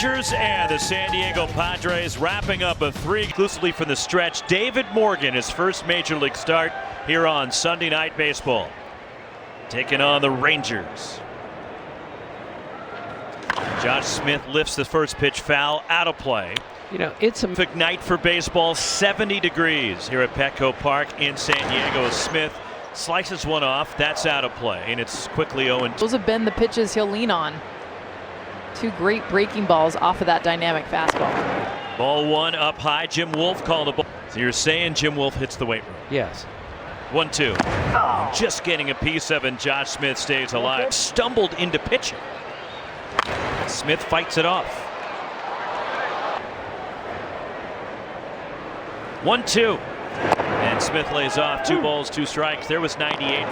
And the San Diego Padres wrapping up a 3 exclusively from the stretch. David Morgan, his first major league start here on Sunday Night Baseball, taking on the Rangers. Josh Smith lifts the first pitch foul, out of play. You know, it's a perfect night for baseball. 70 degrees here at Petco Park in San Diego. Smith slices one off. That's out of play, and it's quickly 0-2. Those have been the pitches he'll lean on. Two great breaking balls off of that dynamic fastball. Ball one up high. Jim Wolf called a ball. So you're saying Jim Wolf hits the weight room? yes. 1-2. Just getting a piece of it, and Josh Smith stays alive. Stumbled into pitching. Smith fights it off. 1-2. And Smith lays off. 2 balls, 2 strikes. There was 98.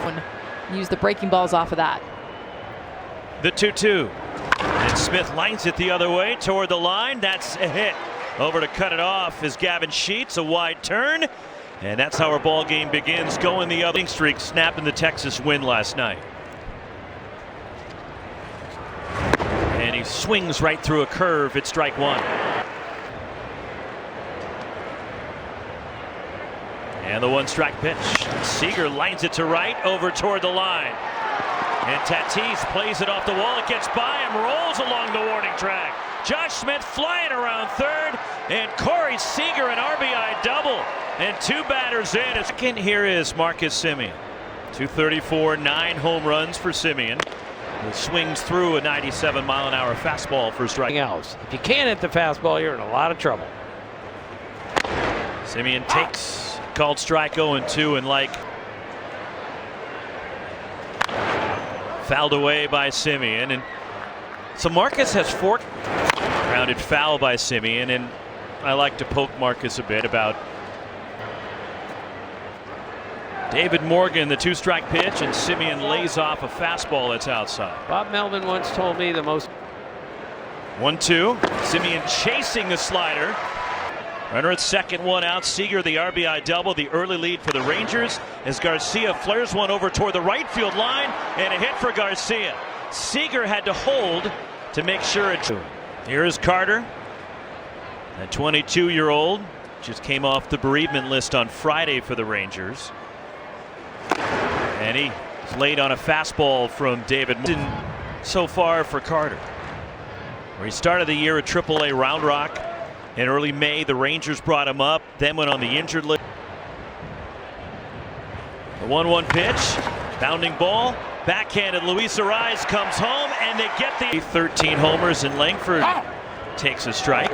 Use the breaking balls off of that. The 2-2. And Smith lines it the other way toward the line. That's a hit. Over to cut it off is Gavin Sheets. A wide turn. And that's how our ball game begins. Going the other streak, snapping the Texas win last night. And he swings right through a curve. It's strike 1. And the 1-strike pitch. Seager lines it to right, over toward the line. And Tatis plays it off the wall. It gets by him, rolls along the warning track. Josh Smith flying around third, and Corey Seager an RBI double. And 2 batters in. Second here is Marcus Semien. 234, 9 home runs for Semien. He swings through a 97-mile-an-hour fastball for strike. Else. If you can't hit the fastball, you're in a lot of trouble. Semien takes called strike 0-2, and like fouled away by Semien. And so Marcus has 4 grounded foul by Semien, and I like to poke Marcus a bit about David Morgan, the 2-strike pitch, and Semien lays off a fastball that's outside. Bob Melvin once told me the most. 1-2. Semien chasing the slider. Runner at second, 1 out. Seager the RBI double, the early lead for the Rangers as Garcia flares one over toward the right field line, and a hit for Garcia. Seager had to hold to make sure it. Here is Carter, a 22-year-old, just came off the bereavement list on Friday for the Rangers. And he's laid on a fastball from David Morgan so far for Carter, where he started the year at AAA Round Rock. In early May, the Rangers brought him up, then went on the injured list. The 1-1 pitch, bounding ball, backhanded. Luis Ariz comes home, and they get the 13 homers, and Langford takes a strike.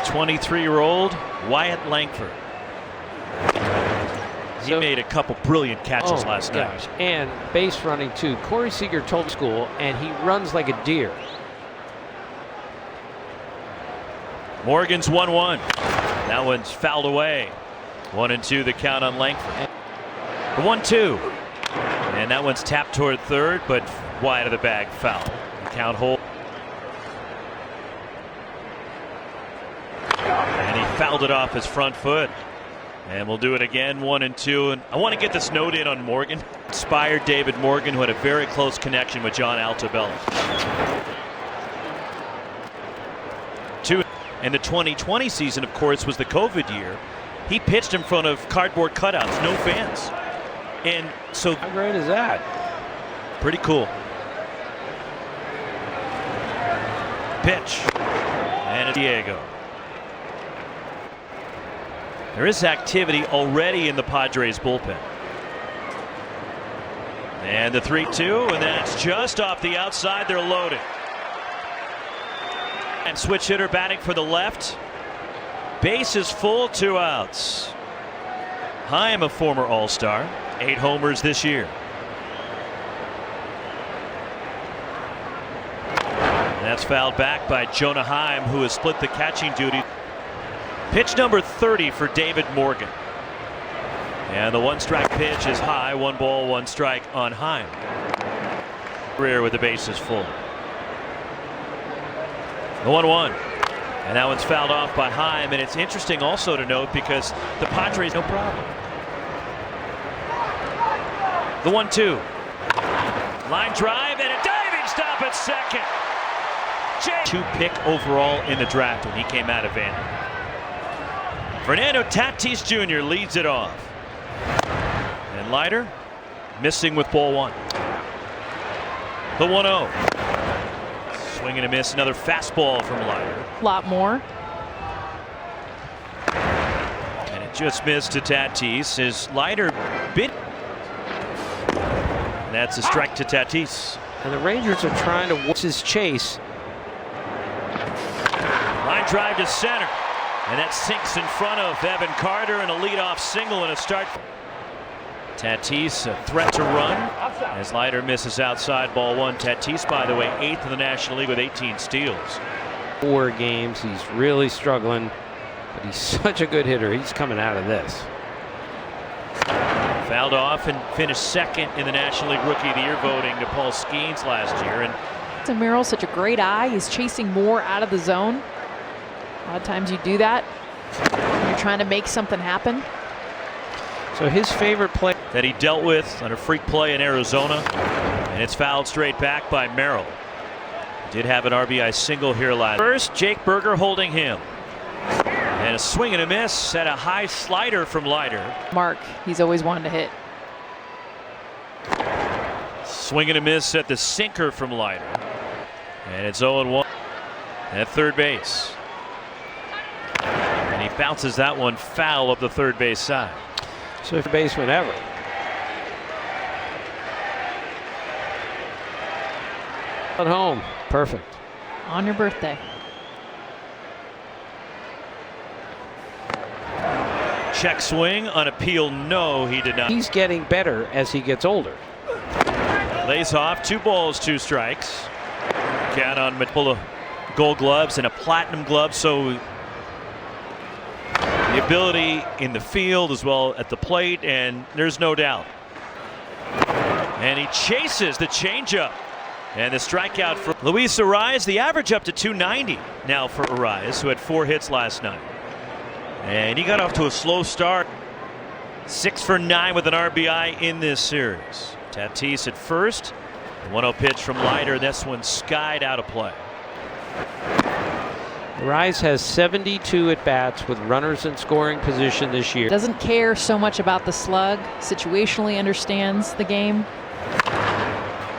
23-year-old Wyatt Langford. He made a couple brilliant catches last night. And base running too. Corey Seager told school, and he runs like a deer. Morgan's 1-1. That one's fouled away. 1-2 the count on Langford. The 1-2. And that one's tapped toward third, but wide of the bag, foul. The count hold. And he fouled it off his front foot. And we'll do it again, 1-2. And I want to get this note in on Morgan. Inspired David Morgan, who had a very close connection with John Altobello. 2. And the 2020 season, of course, was the COVID year. He pitched in front of cardboard cutouts, no fans. And so. How great is that? Pretty cool. Pitch. And Diego. There is activity already in the Padres bullpen. And the 3-2, and that's just off the outside. They're loaded. And switch hitter batting for the left. Base is full, 2 outs. Heim, a former All-Star, 8 homers this year. And that's fouled back by Jonah Heim, who has split the catching duty. Pitch number 30 for David Morgan. And the 1-strike pitch is high. 1 ball, 1 strike on Heim. Career with the bases full. The 1-1. And that one's fouled off by Heim. And it's interesting also to note because the Padres, no problem. The 1-2. Line drive and a diving stop at second. 2-pick overall in the draft when he came out of Vandy. Fernando Tatis Jr. leads it off. And Leiter missing with ball one. The 1-0. Swing and a miss. Another fastball from Leiter. A lot more. And it just missed to Tatis as Leiter bit. And that's a strike to Tatis. And the Rangers are trying to watch his chase. Line drive to center. And that sinks in front of Evan Carter, and a leadoff single and a start. Tatis a threat to run as Leiter misses outside, ball one. Tatis, by the way, 8th in the National League with 18 steals. 4 games, he's really struggling, but he's such a good hitter. He's coming out of this. Fouled off and finished 2nd in the National League Rookie of the Year voting to Paul Skeens last year. And Merrill's such a great eye. He's chasing more out of the zone. A lot of times you do that when you're trying to make something happen. So his favorite play that he dealt with on a freak play in Arizona, and it's fouled straight back by Merrill. Did have an RBI single here last. First, Jake Berger holding him. And a swing and a miss at a high slider from Leiter. Mark, he's always wanted to hit. Swing and a miss at the sinker from Leiter. And it's 0-1 at third base. And he bounces that one foul up the third base side. So if baseman ever. At home, perfect. On your birthday. Check swing on appeal. No, he did not. He's getting better as he gets older. Lays off, 2 balls, 2 strikes. Count on Matula. Gold gloves and a platinum glove, so the ability in the field as well at the plate, and there's no doubt. And he chases the changeup. And the strikeout for Luis Ariz, the average up to 290 now for Ariz, who had 4 hits last night. And he got off to a slow start. 6 for 9 with an RBI in this series. Tatis at first. The 1-0 pitch from Leiter. This one skied out of play. Ariz has 72 at bats with runners in scoring position this year. Doesn't care so much about the slug. Situationally understands the game.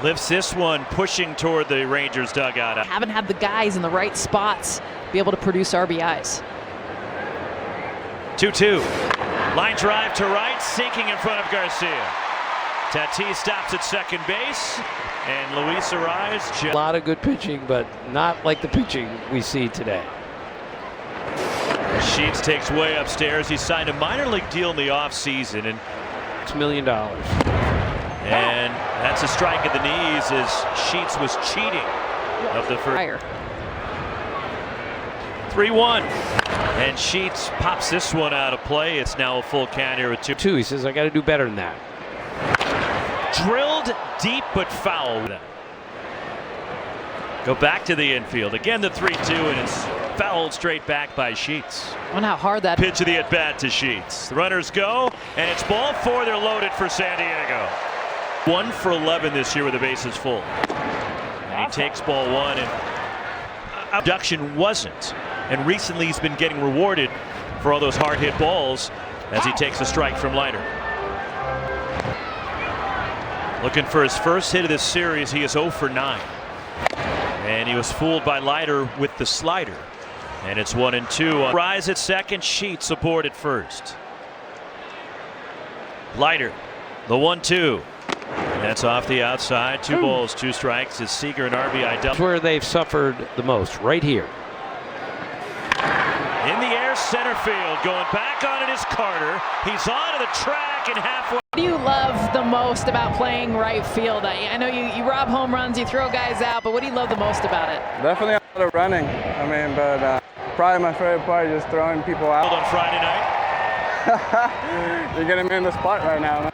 Lifts this one, pushing toward the Rangers dugout. Haven't had the guys in the right spots be able to produce RBIs. 2-2. Line drive to right, sinking in front of Garcia. Tatis stops at second base, and Luis Ariz. A lot of good pitching, but not like the pitching we see today. Sheets takes way upstairs. He signed a minor league deal in the offseason, and $6 million. And that's a strike at the knees as Sheets was cheating of the first. 3-1. And Sheets pops this one out of play. It's now a full count here with 2-2. He says, I got to do better than that. Drilled deep but foul. Go back to the infield. Again the 3-2, and it's fouled straight back by Sheets. I wonder how hard that pitch of the at-bat to Sheets. The runners go, and it's ball 4. They're loaded for San Diego. 1 for 11 this year with the bases full. And he takes ball 1, and abduction wasn't. And recently he's been getting rewarded for all those hard hit balls as he takes a strike from Leiter. Looking for his first hit of this series. He is 0 for 9. And he was fooled by Leiter with the slider. And it's 1-2. Rise at second, Sheets aboard at first. Leiter, the 1-2. That's off the outside. 2 balls, 2 strikes. Is Seager an RBI double? That's where they've suffered the most, right here. In the air, center field. Going back on it is Carter. He's onto the track and halfway. What do you love the most about playing right field? I know you rob home runs, you throw guys out, but what do you love the most about it? Definitely a lot of running. I mean, but probably my favorite part is just throwing people out. On Friday night. You're getting me in the spot right now, man.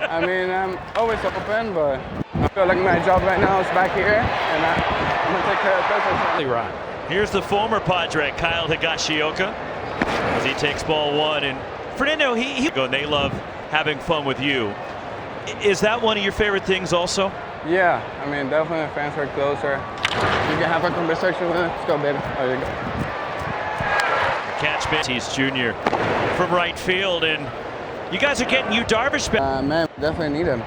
I mean, I'm always open, but I feel like my job right now is back here, and I'm going to take care of business. Right. Here's the former Padre, Kyle Higashioka, as he takes ball 1. And Fernando, he they love having fun with you. Is that one of your favorite things also? Yeah, I mean, definitely fans are closer. You can have a conversation with them. Let's go, baby. There you go. Catch He's junior from right field, and you guys are getting Yu Darvish back. Man, definitely need him.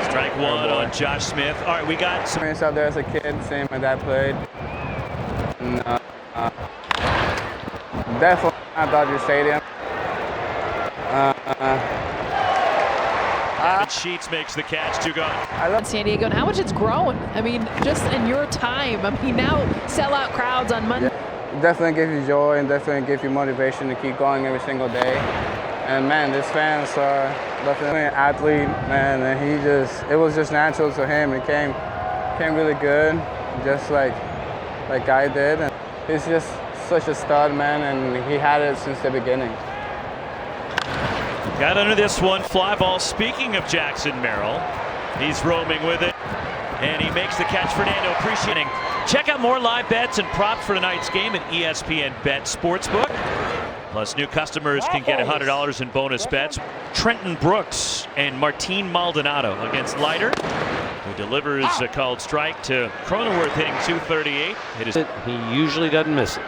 Strike one on Josh Smith. All right, we got some experience out there as a kid, same my dad played. And, definitely at Dodger Stadium. Sheets makes the catch, 2 gone. I love San Diego and how much it's grown. I mean, just in your time. I mean, now sellout crowds on Monday. Yeah, definitely gives you joy and definitely gives you motivation to keep going every single day. And man, these fans are definitely an athlete, man, and it was just natural to him. It came really good, just like I did. And he's just such a stud, man, and he had it since the beginning. Got under this one, fly ball. Speaking of Jackson Merrill, he's roaming with it, and he makes the catch. Fernando, appreciating. Check out more live bets and props for tonight's game at ESPN Bet Sportsbook. Plus, new customers can get $100 in bonus bets. Trenton Brooks and Martin Maldonado against Leiter, who delivers a called strike to Cronenworth, hitting .238. He usually doesn't miss it.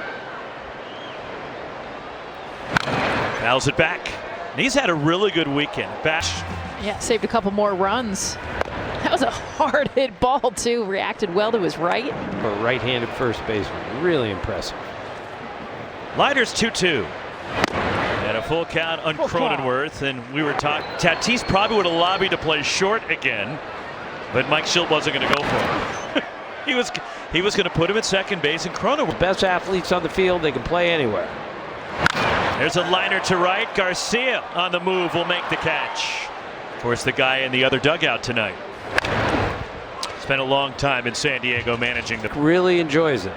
Fouls it back. And he's had a really good weekend. Bash. Yeah, saved a couple more runs. That was a hard hit ball, too. Reacted well to his right. For a right-handed first baseman, really impressive. Leiter's 2-2. And a full count on Cronenworth. And we were talking, Tatis probably would have lobbied to play short again, but Mike Schilt wasn't going to go for him. he was going to put him at second base, and Cronenworth. Best athletes on the field, they can play anywhere. There's a liner to right. Garcia on the move will make the catch. Of course, the guy in the other dugout tonight. Spent a long time in San Diego managing the. Really enjoys it.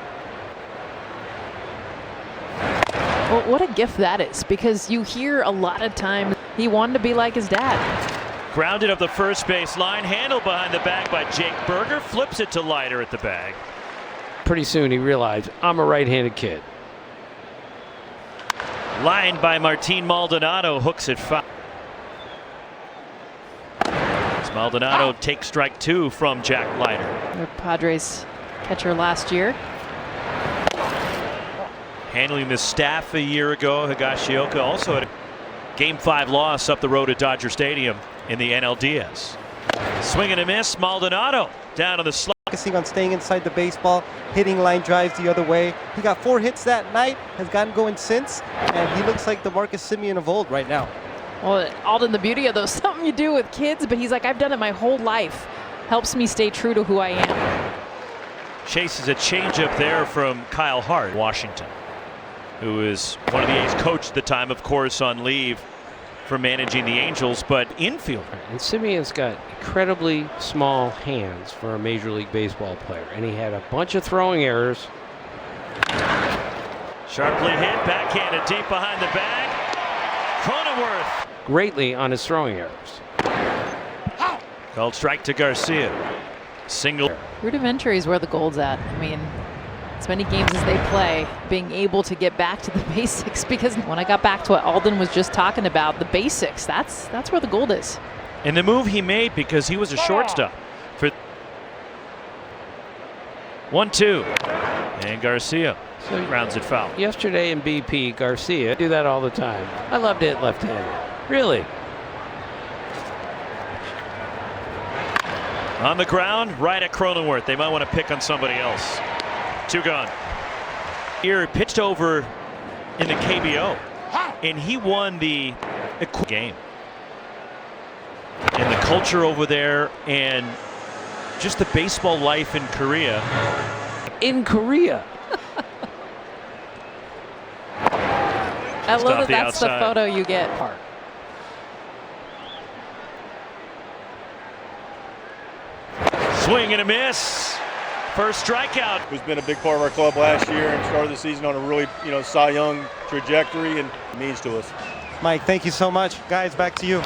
Well, what a gift that is, because you hear a lot of times he wanted to be like his dad. Grounded up the first base line, handled behind the bag by Jake Berger, flips it to Leiter at the bag. Pretty soon he realized, I'm a right-handed kid. Lined by Martin Maldonado, hooks it foul. Maldonado takes strike 2 from Jack Leiter. The Padres catcher last year. Handling the staff a year ago, Higashioka also had a Game 5 loss up the road at Dodger Stadium in the NLDS. Swing and a miss, Maldonado down on the slide. Focusing on staying inside the baseball, hitting line drives the other way. He got 4 hits that night, has gotten going since, and he looks like the Marcus Semien of old right now. Well, Alden, the beauty of those, something you do with kids, but he's like, I've done it my whole life. Helps me stay true to who I am. Chases a changeup there from Kyle Hart, Washington, who is one of the A's coach at the time, of course, on leave for managing the Angels, but infield. And Simeon's got incredibly small hands for a Major League Baseball player, and he had a bunch of throwing errors. Sharply hit, backhanded deep behind the bag. Cronenworth. Greatly on his throwing errors. Called strike to Garcia. Single. Rudimentary is where the gold's at. I mean, as many games as they play, being able to get back to the basics, because when I got back to what Alden was just talking about, the basics, that's where the gold is. And the move he made, because he was a shortstop for 1-2, and Garcia rounds it foul. Yesterday in BP, Garcia do that all the time. I love to hit left-handed. Really. On the ground, right at Cronenworth. They might want to pick on somebody else. 2 gone. Here pitched over in the KBO, and he won the game. And the culture over there, and just the baseball life in Korea. In Korea. I love that that's the photo you get. Swing and a miss. First strikeout. Who's been a big part of our club last year and started the season on a really, Cy Young trajectory, and means to us. Mike, thank you so much. Guys, back to you.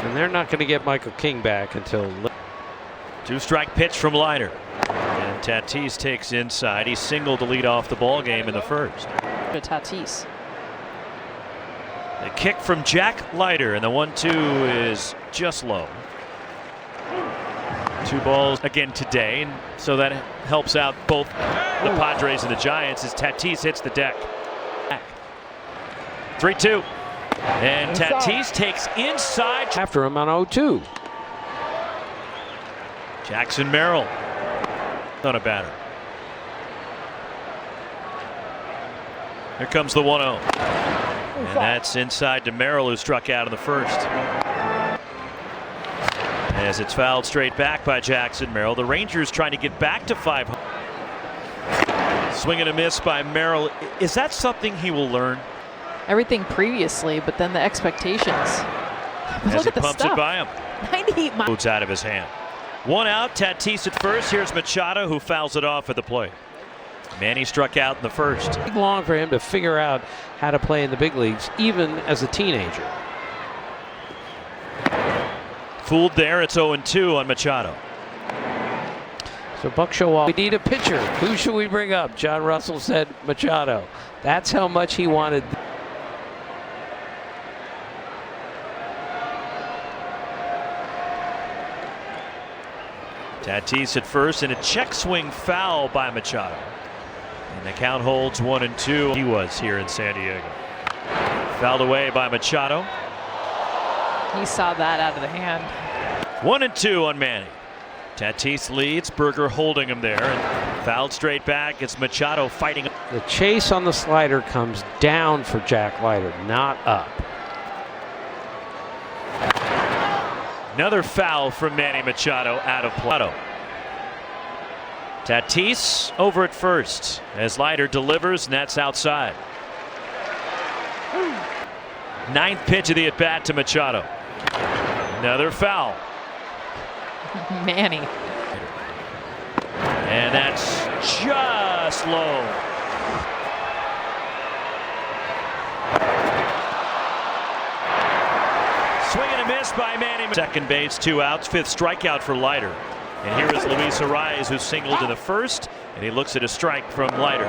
And they're not going to get Michael King back until. 2-strike pitch from Leiter. And Tatis takes inside. He singled to lead off the ball game in the first. Tatis. The kick from Jack Leiter, and the 1-2 is just low. 2 balls again today, and so that helps out both the Padres and the Giants as Tatis hits the deck. 3-2. And Tatis takes inside. After him on 0-2. Jackson Merrill on a batter. Here comes the 1-0. And that's inside to Merrill, who struck out in the first. As it's fouled straight back by Jackson Merrill. The Rangers trying to get back to 500. Swing and a miss by Merrill. Is that something he will learn? Everything previously, but then the expectations. As Look he at the pumps stuff. it by him. 98 miles. Moves out of his hand. 1 out, Tatis at first. Here's Machado, who fouls it off at the plate. Manny struck out in the first. Long for him to figure out how to play in the big leagues, even as a teenager. Fooled there. It's 0-2 on Machado. So Buck Showalter, we need a pitcher. Who should we bring up? John Russell said Machado. That's how much he wanted. Tatis at first, and a check swing foul by Machado. And the count holds 1-2. He was here in San Diego. Fouled away by Machado. He saw that out of the hand. 1-2 on Manny. Tatis leads, Berger holding him there, and fouled straight back. It's Machado fighting. The chase on the slider comes down for Jack Leiter, not up. Another foul from Manny Machado out of play. Tatis over at first as Leiter delivers, and that's outside. 9th pitch of the at bat to Machado. Another foul. Manny. And that's just low. Swing and a miss by Manny. Second base, 2 outs, 5th strikeout for Leiter. And here is Luis Ariz, who singled in the first, and he looks at a strike from Leiter.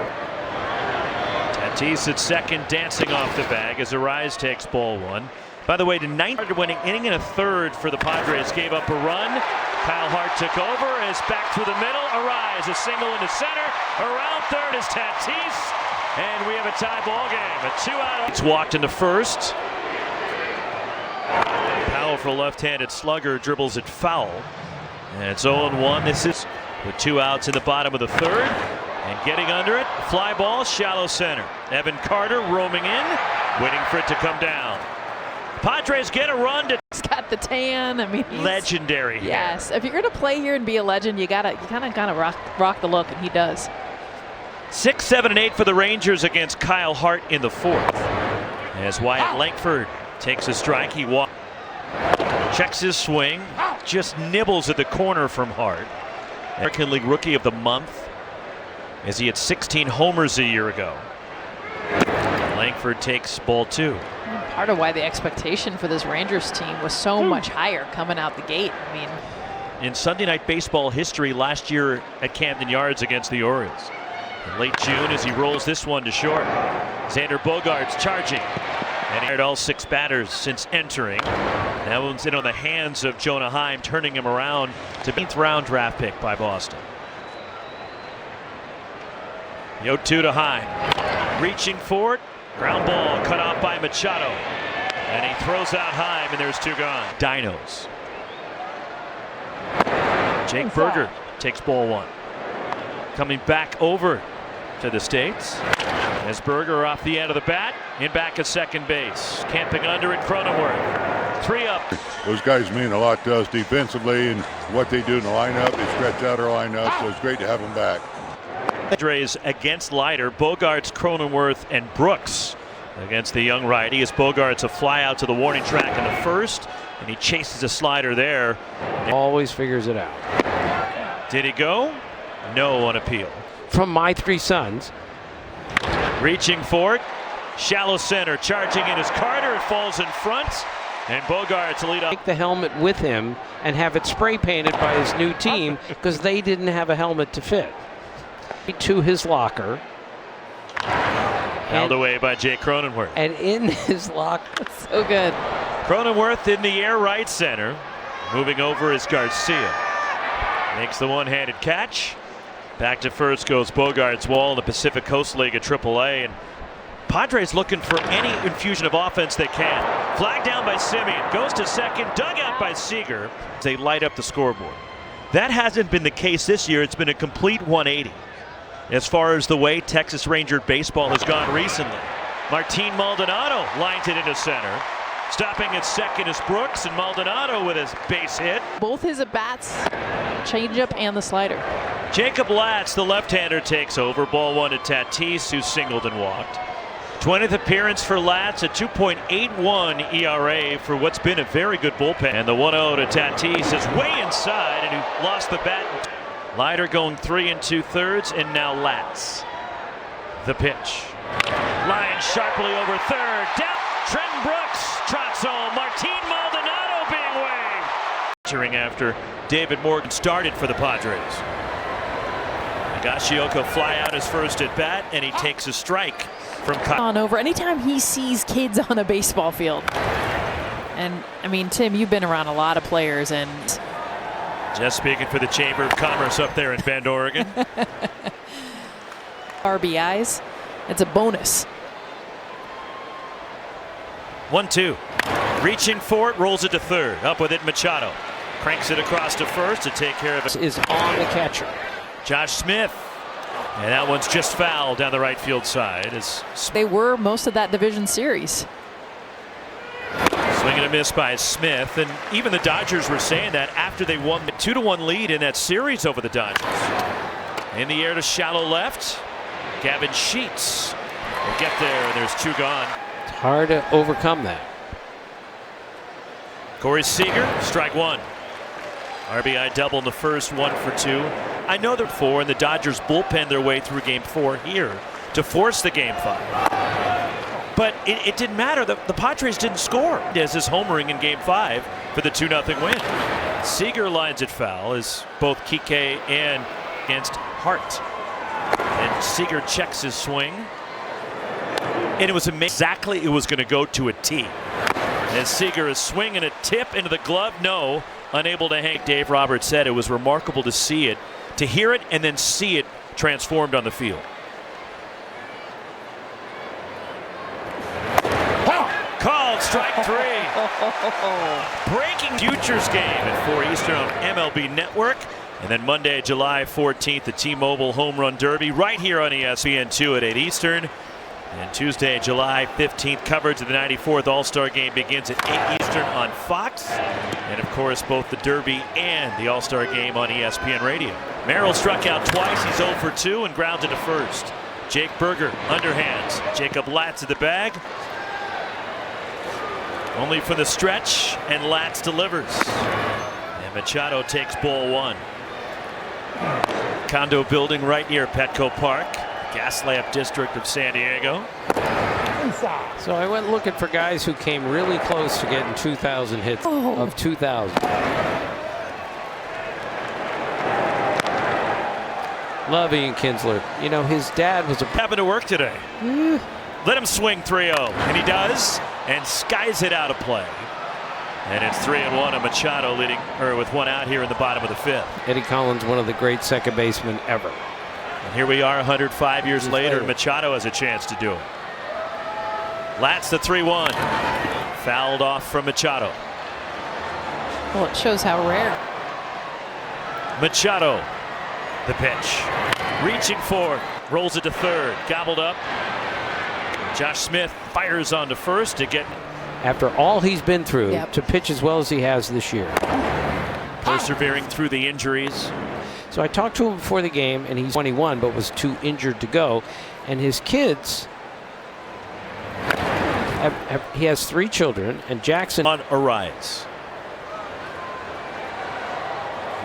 Tatis at second, dancing off the bag as Ariz takes ball 1. By the way, the 9th winning inning and a third for the Padres gave up a run. Kyle Hart took over, is back through the middle. Ariz, a single into center. Around third is Tatis, and we have a tie ball game. A 2-out. It's walked into first. Powerful left-handed slugger dribbles it foul. And it's 0-1. This is with 2 outs in the bottom of the third. And getting under it, fly ball, shallow center. Evan Carter roaming in, waiting for it to come down. Padres get a run to. He's got the tan. I mean, Legendary. Yes, if you're gonna play here and be a legend, you kind of gotta rock the look, and he does. 6, 7, and 8 for the Rangers against Kyle Hart in the 4th. As Wyatt Langford takes a strike, he walks. Checks his swing, just nibbles at the corner from Hart. American League Rookie of the Month, as he had 16 homers a year ago. Langford takes ball 2. Part of why the expectation for this Rangers team was so much higher coming out the gate. I mean, in Sunday Night Baseball history last year at Camden Yards against the Orioles. In late June as he rolls this one to short. Xander Bogaerts charging. And he had all 6 batters since entering. That one's in on the hands of Jonah Heim, turning him around to 8th round draft pick by Boston. 0-2 to Heim. Reaching for it. Ground ball cut off by Machado. And he throws out Heim, and there's 2 gone. Dinos. Jake Berger takes ball 1. Coming back over to the States. As Berger off the end of the bat, in back at second base. Camping under it, Cronenworth. 3 up. Those guys mean a lot to us defensively, and what they do in the lineup, they stretch out our lineup, so it's great to have them back. Padres against Leiter, Bogaerts, Cronenworth, and Brooks against the young righty. As Bogaerts a fly out to the warning track in the first, and he chases a slider there. Always figures it out. Did he go? No on appeal. From my 3 sons. Reaching for it. Shallow center, charging in is Carter. It falls in front, and Bogaerts lead up. Take the helmet with him and have it spray painted by his new team because they didn't have a helmet to fit. To his locker. Held away by Jay Cronenworth. And in his locker. So good. Cronenworth in the air right center. Moving over is Garcia. Makes the one-handed catch. Back to first goes Bogart's Wall in the Pacific Coast League at AAA. And Padres looking for any infusion of offense they can. Flag down by Semien. Goes to second. Dug out by Seager. They light up the scoreboard. That hasn't been the case this year. It's been a complete 180 as far as the way Texas Ranger baseball has gone recently. Martin Maldonado lines it into center. Stopping at second is Brooks, and Maldonado with his base hit. Both his at-bats, changeup and the slider. Jacob Latz, the left-hander, takes over. Ball one to Tatis, who singled and walked. 20th appearance for Latz, a 2.81 ERA for what's been a very good bullpen. And the 1-0 to Tatis is way inside, and he lost the bat. Leiter going 3 2/3, and now Latz. The pitch. Line sharply over third. Down. Trenton Brooks trots home. Martin Maldonado being waved. After David Morgan started for the Padres. Higashioka fly out his first at bat, and he takes a strike from on over anytime he sees kids on a baseball field. And I mean, Tim, you've been around a lot of players, and just speaking for the Chamber of Commerce up there in Bend, Oregon. RBIs, it's a bonus. 1-2. Reaching for it, rolls it to third. Up with it, Machado. Cranks it across to first to take care of it. Is on the catcher. Josh Smith. And that one's just fouled down the right field side. As they were most of that division series. Swing and a miss by Smith. And even the Dodgers were saying that after they won the 2-1 lead in that series over the Dodgers. In the air to shallow left. Gavin Sheets will get there, and there's two gone. Hard to overcome that. Corey Seager, strike one. RBI double in the first, 1 for 2. I know they're 4, and the Dodgers bullpen their way through game 4 here to force the game 5. But it didn't matter. The Padres didn't score as his homering in game 5 for the 2-0 win. Seager lines it foul as both Kike and against Hart. And Seager checks his swing. And it was exactly it was going to go to a T. As Seager is swinging a tip into the glove, no, unable to hang. Dave Roberts said it was remarkable to see it, to hear it, and then see it transformed on the field. Called strike 3. Breaking futures game at 4 Eastern on MLB Network. And then Monday, July 14th, the T-Mobile Home Run Derby right here on ESPN2 at 8 Eastern. And Tuesday, July 15th, coverage of the 94th All-Star Game begins at 8 Eastern on Fox. And of course, both the Derby and the All-Star Game on ESPN Radio. Merrill struck out twice. He's 0 for 2 and grounded to first. Jake Berger, underhands. Jacob Latz at the bag. Only for the stretch, and Latz delivers. And Machado takes ball 1. Condo building right near Petco Park. Gaslamp district of San Diego. So I went looking for guys who came really close to getting 2,000 hits of 2,000. Love Ian Kinsler. You know, his dad was a happened to work today. Let him swing 3-0, and he does, and skies it out of play. And it's 3-1, and Machado leading, or with one out here in the bottom of the 5th. Eddie Collins, one of the great second basemen ever. And here we are 105 years later. Machado has a chance to do it. Latz the 3-1. Fouled off from Machado. Well, it shows how rare. Machado, the pitch. Reaching forward, rolls it to third, gobbled up. Josh Smith fires on to first to get. After all he's been through, to pitch as well as he has this year. Persevering through the injuries. So I talked to him before the game, and he's 21, but was too injured to go. And his kids, he has 3 children, and Jackson on a rise.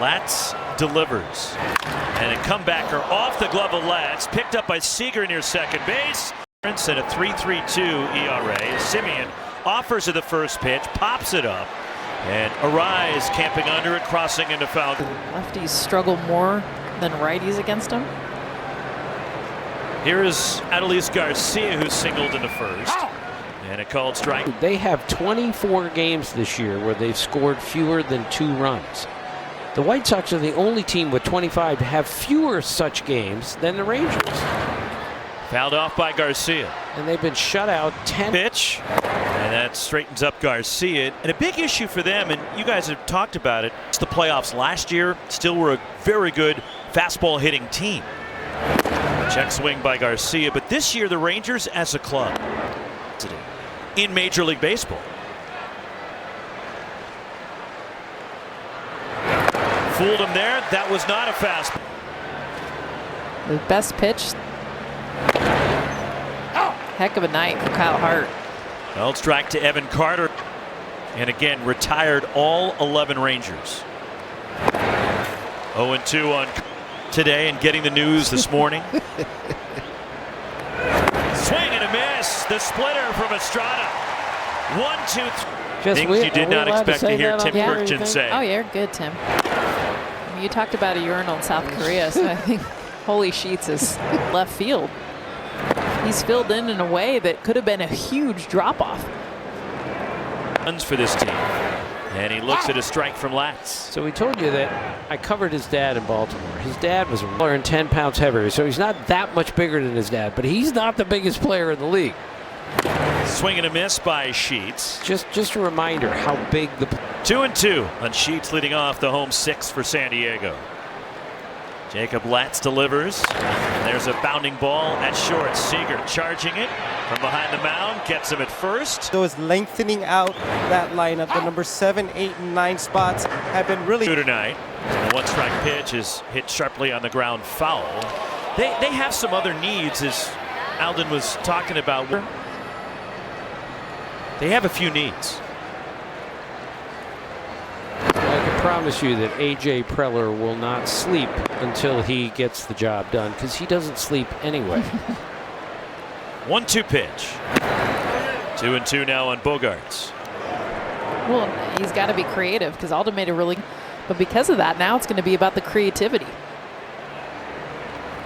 Latz delivers. And a comebacker off the glove of Latz, picked up by Seager near second base. And a 3.32 ERA. Semien offers to the first pitch, pops it up. And Arise camping under it, crossing into foul. Lefties struggle more than righties against him. Here is Adolis Garcia, who singled into first. And a called strike. They have 24 games this year where they've scored fewer than 2 runs. The White Sox are the only team with 25 to have fewer such games than the Rangers. Fouled off by Garcia. And they've been shut out 10. Pitch. And that straightens up Garcia. And a big issue for them, and you guys have talked about it, it's the playoffs last year. Still were a very good fastball hitting team. Check swing by Garcia. But this year, the Rangers as a club in Major League Baseball. Fooled him there. That was not a fastball. The best pitch. Heck of a night for Kyle Hart. Well, strike to Evan Carter. And again, retired all 11 Rangers. 0-2 on today and getting the news this morning. Swing and a miss. The splitter from Estrada. 1-2. Things you did not expect to hear Tim Kurkjian say. Oh, you're good, Tim. I mean, you talked about a urinal in South Korea, so I think Holy Sheets is left field. He's filled in a way that could have been a huge drop-off. Runs for this team. And he looks at a strike from Latz. So we told you that I covered his dad in Baltimore. His dad was 10 pounds heavier, so he's not that much bigger than his dad, but he's not the biggest player in the league. Swing and a miss by Sheets. Just a reminder how big the 2-2 on Sheets, leading off the home 6 for San Diego. Jacob Latz delivers. And there's a bounding ball at short. Seager charging it from behind the mound, gets him at first. So is lengthening out that lineup. The number 7, 8, and 9 spots have been really good tonight. The one strike pitch is hit sharply on the ground, foul. They have some other needs, as Alden was talking about. They have a few needs. I can promise you that A.J. Preller will not sleep until he gets the job done, because he doesn't sleep anyway. 1-2 pitch. 2-2 now on Bogaerts. Well, he's got to be creative, because Alden made a really, but because of that, now it's going to be about the creativity.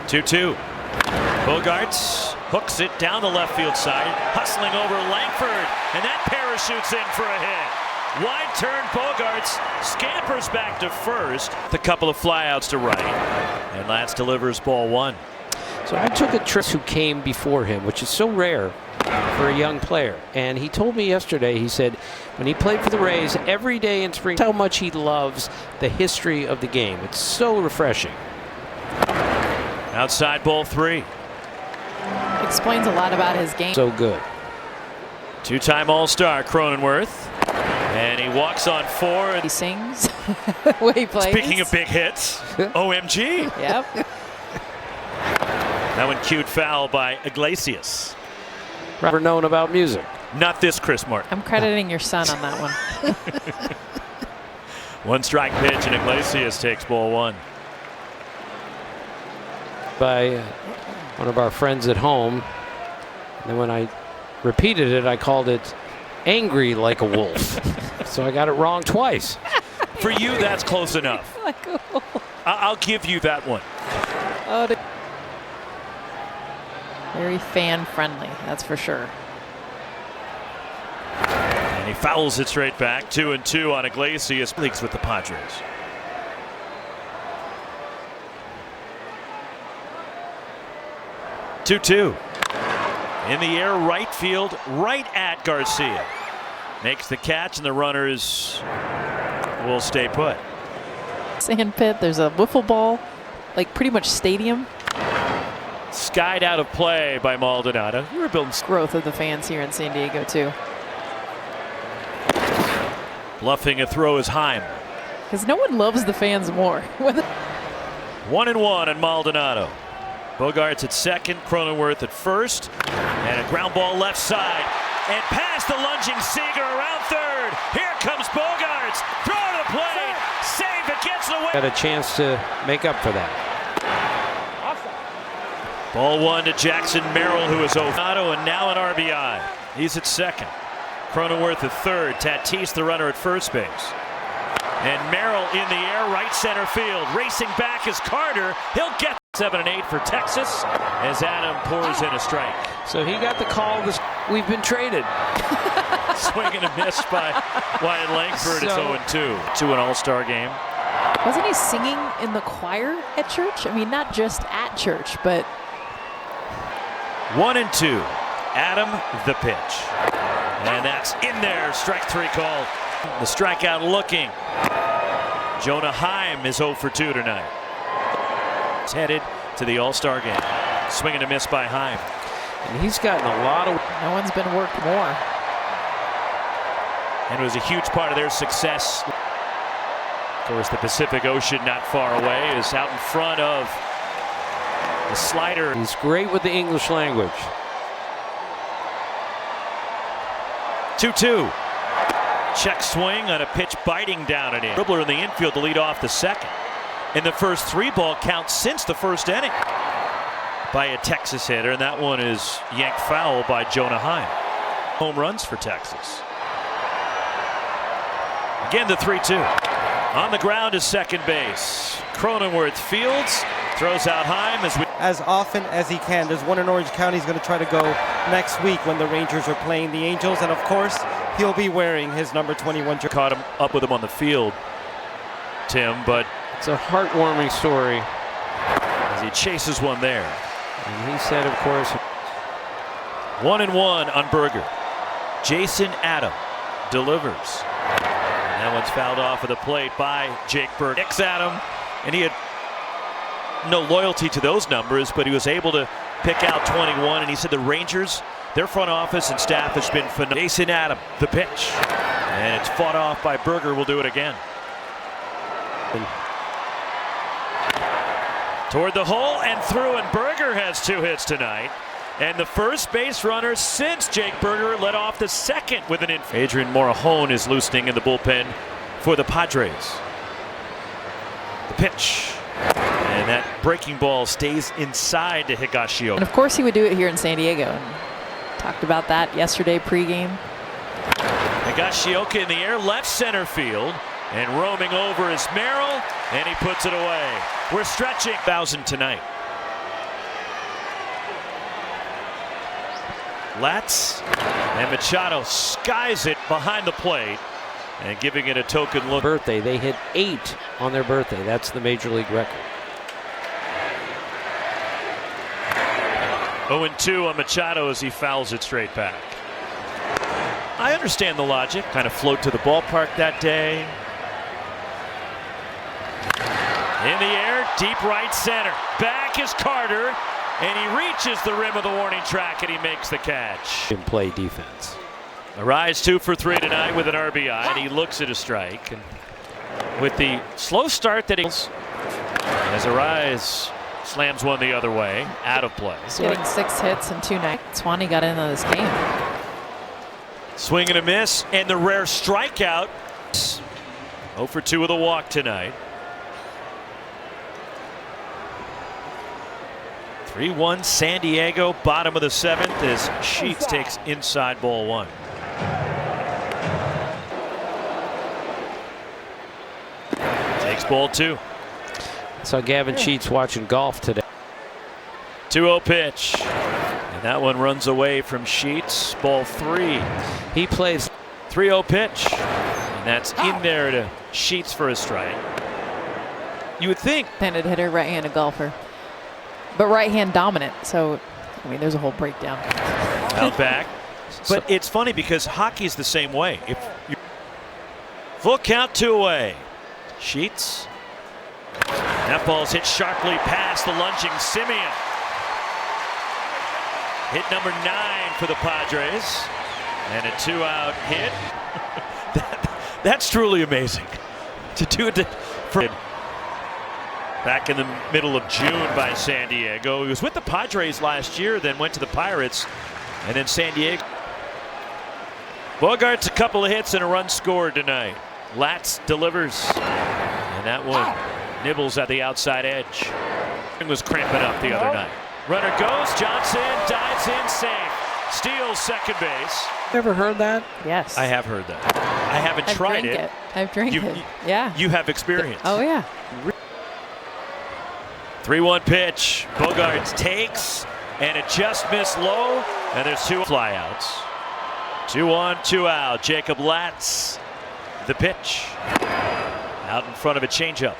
2-2. Bogaerts hooks it down the left field side, hustling over Langford, and that parachutes in for a hit. Wide turn, Bogaerts scampers back to first. The couple of flyouts to right, and Latz delivers ball 1. So I took a trip who came before him, which is so rare for a young player. And he told me yesterday, he said, when he played for the Rays every day in spring, how much he loves the history of the game. It's so refreshing. Outside ball 3. Explains a lot about his game. So good. Two-time All-Star Cronenworth. And he walks on 4. He sings the way he plays. Speaking of big hits, OMG. Yep. That one cued foul by Iglesias. Never known about music. Not this Chris Martin. I'm crediting your son on that one. One strike pitch, and Iglesias takes ball 1. By one of our friends at home. And then when I repeated it, I called it angry like a wolf. So I got it wrong twice. For you, that's close enough. I'll give you that one. Oh, very fan friendly, that's for sure. And he fouls it straight back. 2-2 on Iglesias. Leagues with the Padres. Two-two. In the air, right field, right at Garcia. Makes the catch, and the runners will stay put. Sand pit, there's a wiffle ball, like pretty much stadium. Skied out of play by Maldonado. We were building Growth of the fans here in San Diego, too. Bluffing a throw is Heim. Because no one loves the fans more. 1-1 on Maldonado. Bogaerts at second, Cronenworth at first, and a ground ball left side, and past the lunging Seager around third. Here comes Bogaerts, throw to the plate, save it, gets away. Got a chance to make up for that. Ball 1 to Jackson Merrill, who is Maldonado, and now an RBI. He's at second. Cronenworth at third. Tatis, the runner, at first base. And Merrill in the air, right center field. Racing back is Carter. He'll get 7 and 8 for Texas as Adam pours in a strike. So he got the call. We've been traded. Swing and a miss by Wyatt Langford. It's 0-2 to an All-Star game. Wasn't he singing in the choir at church? I mean, not just at church, but 1-2. Adam the pitch. And that's in there. Strike 3 called. The strikeout looking. Jonah Heim is 0 for 2 tonight. It's headed to the All-Star game. Swing and a miss by Heim. And he's gotten a lot of. no one's been worked more. And it was a huge part of their success. Of course, the Pacific Ocean not far away is out in front of the slider. He's great with the English language. 2-2. Check swing on a pitch biting down and in. Dribbler in the infield to lead off the second. In the first 3-ball count since the first inning by a Texas hitter, and that one is yanked foul by Jonah Heim. Home runs for Texas. Again, the 3-2. On the ground is second base. Cronenworth fields, throws out Heim as often as he can. There's one in Orange County he's going to try to go next week when the Rangers are playing the Angels, and of course he'll be wearing his number 21 jersey. Caught him up with him on the field, Tim, but it's a heartwarming story as he chases one there. And he said, of course, 1-1 on Berger. Jason Adam delivers. That one's fouled off of the plate by Jake Berger. Nick's Adam, and he had no loyalty to those numbers, but he was able to pick out 21, and he said the Rangers, their front office and staff has been phenomenal. Jason Adam, the pitch, and it's fought off by Berger. Will do it again. Toward the hole and through, and Berger has 2 hits tonight. And the first base runner since Jake Berger led off the second with an infield. Adrian Morejon is loosening in the bullpen for the Padres. The pitch. And that breaking ball stays inside to Higashioka. And of course he would do it here in San Diego. And talked about that yesterday pregame. Higashioka in the air, left center field. And roaming over is Merrill, and he puts it away. We're stretching 1,000 tonight. Latz and Machado skies it behind the plate and giving it a token look. Birthday, they hit 8 on their birthday. That's the major league record. 0-2 on Machado as he fouls it straight back. I understand the logic. Kind of float to the ballpark that day. In the air, deep right center. Back is Carter, and he reaches the rim of the warning track, and he makes the catch. In play defense. Arise 2 for 3 tonight with an RBI, and he looks at a strike. And with the slow start that he's, as Arise slams one the other way, out of play. Getting 6 hits in 2 nights. Swanee got into this game. Swing and a miss, and the rare strikeout. 0 for 2 with a walk tonight. 3-1 San Diego, bottom of the 7th as Sheets takes inside ball 1. Takes ball 2. Saw Gavin Sheets watching golf today. 2-0 pitch. And that one runs away from Sheets. Ball 3. He plays 3-0 pitch. And that's in there to Sheets for a strike. You would think. Handed hitter, right-handed golfer. But right-hand dominant, so I mean, there's a whole breakdown. Out back, but it's funny because hockey's the same way. If you full count 2 away, Sheets. That ball's hit sharply past the lunging Simeon. Hit number 9 for the Padres, and a 2-out hit. That's truly amazing to do it for. Back in the middle of June by San Diego. He was with the Padres last year, then went to the Pirates, and then San Diego. Bogart's a couple of hits and a run scored tonight. Latz delivers, and that one nibbles at the outside edge. It was cramping up the other night. Runner goes, Johnson dives in safe. Steals second base. You ever heard that? Yes. I have heard that. I haven't tried it. I've drank it. Yeah. You have experience. Oh, yeah. 3-1 pitch. Bogaerts takes, and it just missed low, and there's 2 flyouts. 2-1, 2 out. Jacob Latz, the pitch. Out in front of a changeup.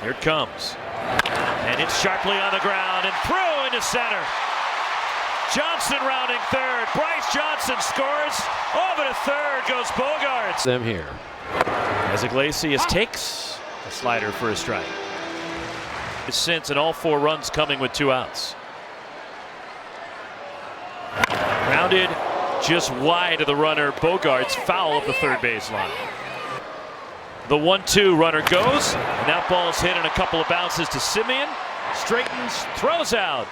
Here it comes. And it's sharply on the ground and through into center. Johnson rounding third. Bryce Johnson scores. Over to third goes Bogaerts. Them here. As Iglesias takes a slider for a strike. Since and all 4 runs coming with 2 outs. Grounded just wide of the runner. Bogaerts foul of the third baseline. The 1-2 runner goes, and that ball's hit in a couple of bounces to Simeon. Straightens, throws out.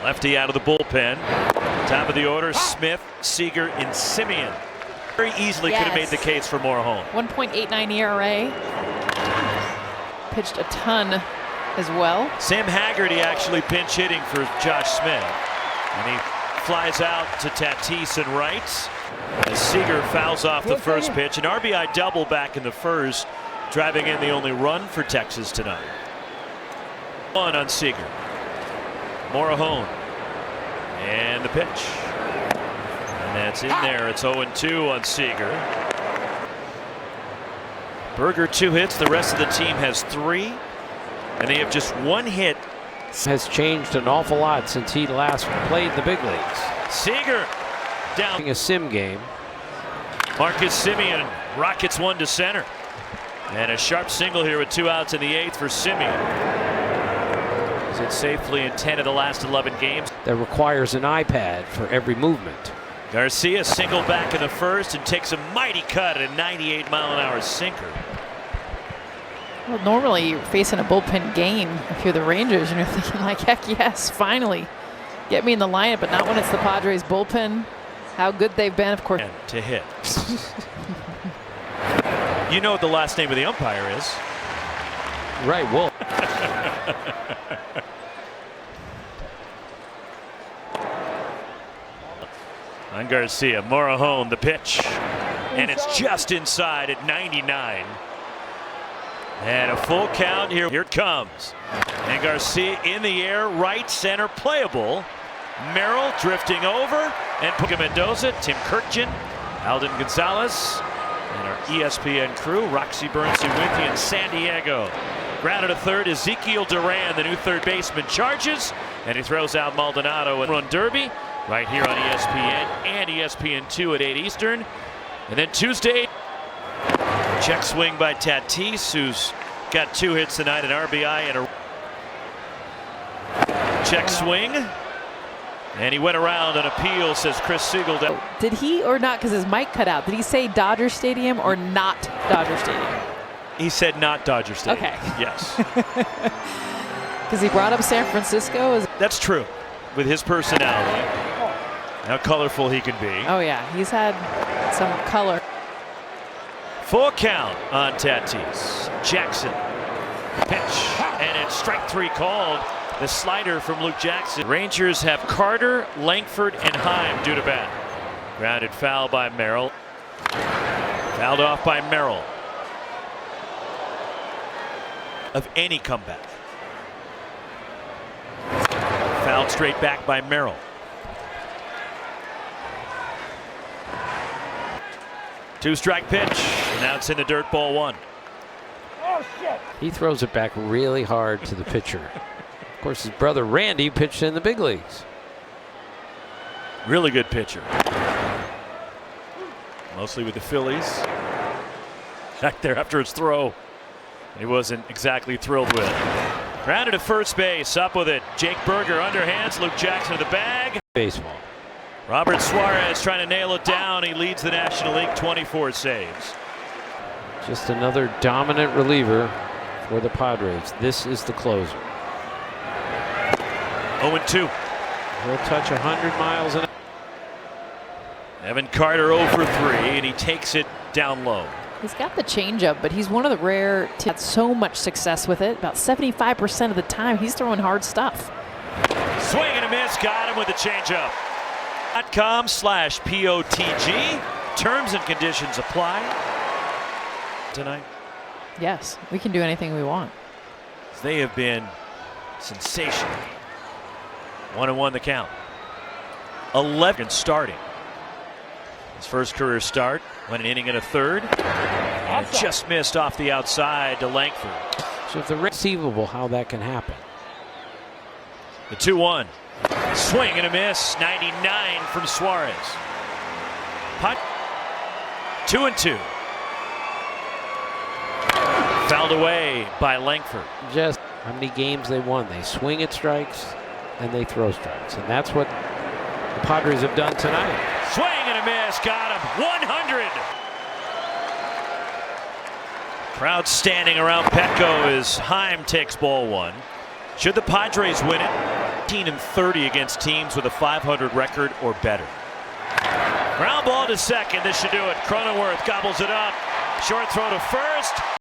Lefty out of the bullpen. Top of the order, Smith, Seager, and Simeon. Very easily could have made the case for Morejon. 1.89 ERA. Pitched a ton as well. Sam Haggerty actually pinch hitting for Josh Smith. And he flies out to Tatis and right. As Seager fouls off the first pitch. An RBI double back in the first, driving in the only run for Texas tonight. 1 on Seager. Morejon. And the pitch. And that's in there. It's 0-2 on Seager. Berger 2 hits. The rest of the team has 3. And they have just 1 hit. Has changed an awful lot since he last played the big leagues. Seager down. A sim game. Marcus Simeon rockets 1 to center. And a sharp single here with 2 outs in the 8th for Simeon. He's hit safely in 10 of the last 11 games. That requires an iPad for every movement. Garcia single back in the first and takes a mighty cut at a 98-mile-an-hour sinker. Well, normally you're facing a bullpen game if you're the Rangers and you're thinking like, heck yes, finally get me in the lineup, but not when it's the Padres bullpen. How good they've been, of course. And to hit. You know what the last name of the umpire is. Right, Wolf. On Garcia, Morejon the pitch. And it's just inside at 99. And a full count here. Here it comes. And Garcia in the air, right center, playable. Merrill drifting over. And Puka Mendoza, Tim Kirkjian, Alden Gonzalez, and our ESPN crew, Roxy Burnson with you in San Diego. Grounded to third, Ezekiel Duran, the new third baseman, charges. And he throws out Maldonado and run derby right here on ESPN and ESPN2 at 8 Eastern. And then Tuesday, check swing by Tatis, who's got 2 hits tonight, an RBI and a check swing. And he went around on appeal, says Chris Siegel. Did he or not, because his mic cut out, did he say Dodger Stadium or not Dodger Stadium? He said not Dodger Stadium. Okay. Yes. Because he brought up San Francisco. That's true. With his personality, how colorful he can be. Oh yeah, he's had some color. Full count on Tatis. Jackson. Pitch. And it's strike 3 called. The slider from Luke Jackson. Rangers have Carter, Langford, and Heim due to bat. Grounded foul by Merrill. Fouled off by Merrill. Of any comeback. Fouled straight back by Merrill. Two-strike pitch. And now it's in the dirt, ball 1. He throws it back really hard to the pitcher. Of course, his brother Randy pitched in the big leagues. Really good pitcher. Mostly with the Phillies. Back there after his throw, he wasn't exactly thrilled with. Grounded to first base, up with it. Jake Berger underhands, Luke Jackson to the bag. Baseball. Robert Suarez trying to nail it down. He leads the National League, 24 saves. Just another dominant reliever for the Padres. This is the closer. 0-2. He'll touch 100 miles an hour. Evan Carter 0 for 3, and he takes it down low. He's got the changeup, but he's one of the rare to have so much success with it. About 75% of the time, he's throwing hard stuff. Swing and a miss. Got him with the changeup. .com/POTG. Terms and conditions apply. tonight. Yes, we can do anything we want. They have been sensational. 1-1 the count. 11 starting. His first career start, went an inning and a third, and just missed off the outside to Langford. So if the receivable, how that can happen. The 2-1. Swing and a miss. 99 from Suarez. Putt. 2-2. Fouled away by Langford. Just how many games they won. They swing at strikes and they throw strikes. And that's what the Padres have done tonight. Swing and a miss. Got him. 100. Crowd standing around Petco as Heim takes ball one. Should the Padres win it? 18-30 against teams with a .500 record or better. Ground ball to second. This should do it. Cronenworth gobbles it up. Short throw to first.